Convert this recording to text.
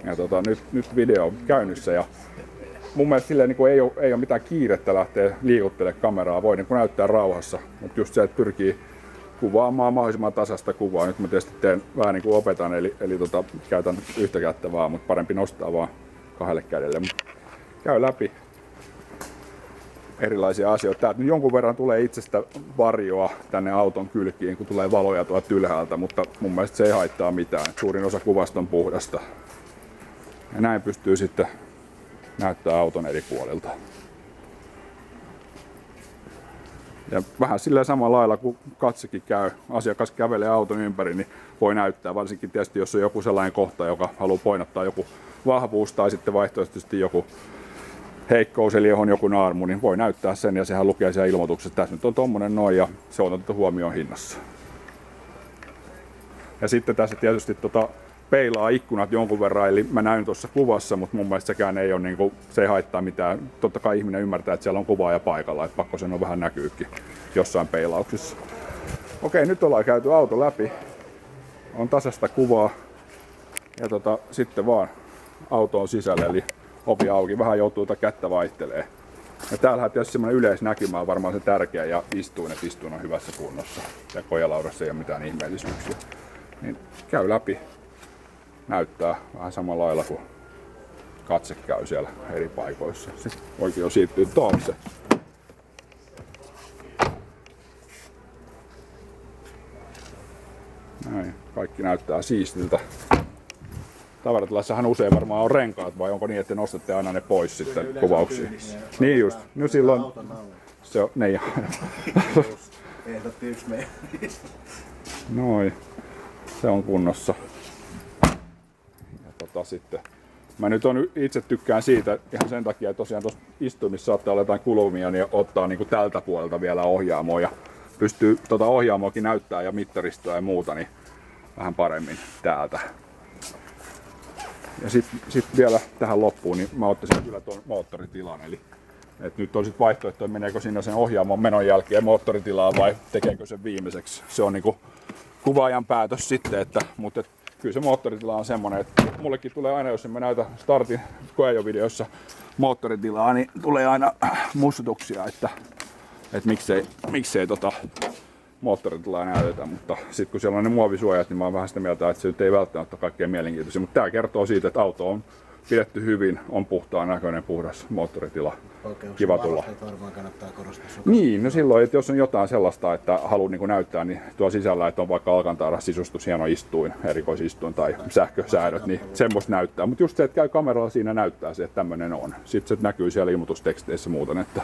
Ja nyt video on käynnissä ja mun mielestä silleen niin ei ole mitään kiirettä lähteä liikuttelemaan kameraa, voi niin näyttää rauhassa, mutta just se, että pyrkii kuvaamaan mahdollisimman tasasta kuvaa. Nyt mä tietysti teen vähän niin kuin opetan, eli käytän yhtä kättä vaan, mutta parempi nostaa vaan kahdelle kädelle. Käy läpi erilaisia asioita. Täältä jonkun verran tulee itsestä varjoa tänne auton kylkiin, kun tulee valoja tuolta ylhäältä, mutta mun mielestä se ei haittaa mitään. Suurin osa kuvasta on puhdasta. Ja näin pystyy sitten näyttää auton eri puolilta. Ja vähän sillä samalla lailla kun katsekin käy, asiakas kävelee auton ympäri, niin voi näyttää, varsinkin tietysti jos on joku sellainen kohta, joka haluaa painottaa joku vahvuus tai sitten vaihtoehtoisesti joku heikkous, eli johon joku naarmu, niin voi näyttää sen ja sehän lukee siellä ilmoituksessa, tässä nyt on tommonen noin ja se on otettu huomioon hinnassa. Ja sitten tässä tietysti peilaa ikkunat jonkun verran, eli mä näyn tuossa kuvassa, mutta mun mielestä sekään ei ole, se ei haittaa mitään. Totta kai ihminen ymmärtää, että siellä on kuvaaja paikalla, että pakko sen on vähän näkyykin jossain peilauksissa. Okei, nyt ollaan käyty auto läpi. On tasasta kuvaa ja sitten vaan autoon sisälle, eli ovi auki, vähän joutuu kättä vaihtelee. Ja täällähän tietysti semmoinen yleisnäkymä on varmaan se tärkeä ja istuin on hyvässä kunnossa. Ja kojalaudassa ei ole mitään ihmeellisyyksiä. Niin käy läpi. Näyttää vähän samalla lailla kuin katse käy siellä eri paikoissa. Sitten oikein siirtyy taakse. Näin, kaikki näyttää siistiltä. Tavaratilassahan usein varmaan on renkaat, vai onko niin, että nostatte aina ne pois sitten kuvauksiin? Niin just. No silloin se on niin. Ehdotti yksi meidän. Noin. Se on kunnossa. Ja sitten mä nyt itse tykkään siitä ihan sen takia, että tosiaan tuossa istuimissa saattaa olla jotain kulumia, niin ottaa niin kuin tältä puolelta vielä ohjaamoa ja pystyy ohjaamoakin näyttää ja mittaristoa ja muuta niin vähän paremmin täältä. Ja sit vielä tähän loppuun, niin mä ottaisin kyllä tuon moottoritilan. Eli nyt on sitten vaihtoehto, että meneekö siinä sen ohjaamon menon jälkeen moottoritilaa vai tekeekö sen viimeiseksi. Se on niinku kuvaajan päätös sitten, mutta kyllä se moottoritila on semmoinen, että mullekin tulee aina, jos en mä näytä startin koeajovideossa moottoritilaa, niin tulee aina muistutuksia, että miksei moottoritilaa näytetä, mutta sitten kun siellä on ne muovisuojat, niin mä oon vähän sitä mieltä, että se nyt ei välttämättä ole kaikkein mielenkiintoisia, mutta tää kertoo siitä, että auto on pidetty hyvin, on puhtaan näköinen, puhdas moottoritila. Kiva tulla. Varmaan kannattaa korostaa. Niin, no silloin, että jos on jotain sellaista, että haluaa niin näyttää, niin tuo sisällä, että on vaikka Alcantara-sisustus, hieno istuin, erikoisistuin tai sähkösäädöt, niin semmoista näyttää. Mutta just se, että käy kameralla siinä näyttää se, että tämmöinen on. Sitten se näkyy siellä ilmoitusteksteissä muuten, että